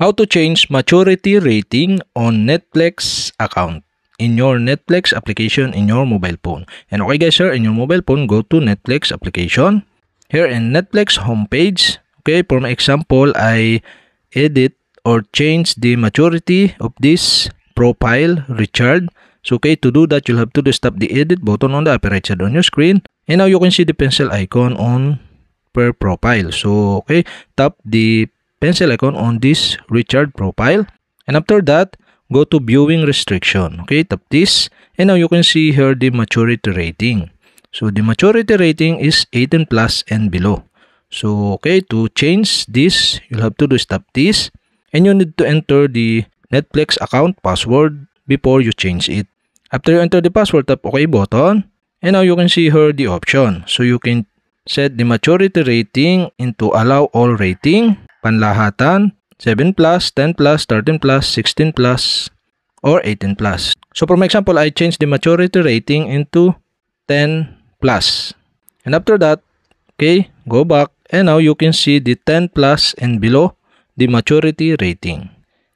How to change maturity rating on Netflix account in your Netflix application in your mobile phone. And okay guys, here in your mobile phone, go to Netflix application. Here in Netflix homepage, okay, for my example, I edit or change the maturity of this profile, Richard. So okay, to do that, you'll have to stop the edit button on the upper right side on your screen. And now you can see the pencil icon on per profile. So okay, tap the pencil icon on this Richard profile. And after that, go to viewing restriction. Okay, tap this. And now you can see here the maturity rating. So the maturity rating is 18 plus and below. So okay, to change this, you'll have to stop this. And you need to enter the Netflix account password before you change it. After you enter the password, tap OK button. And now you can see here the option. So you can set the maturity rating into allow all rating, panlahatan, 7 plus, 10 plus, 13 plus, 16 plus, or 18 plus. So for my example, I changed the maturity rating into 10 plus. And after that, okay, go back. And now you can see the 10 plus and below the maturity rating.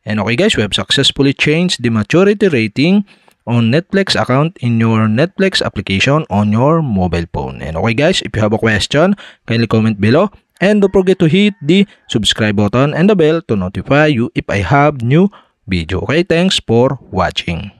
And okay guys, we have successfully changed the maturity rating on Netflix account in your Netflix application on your mobile phone. And okay guys, if you have a question, kindly comment below. And don't forget to hit the subscribe button and the bell to notify you if I have new video. Okay, thanks for watching.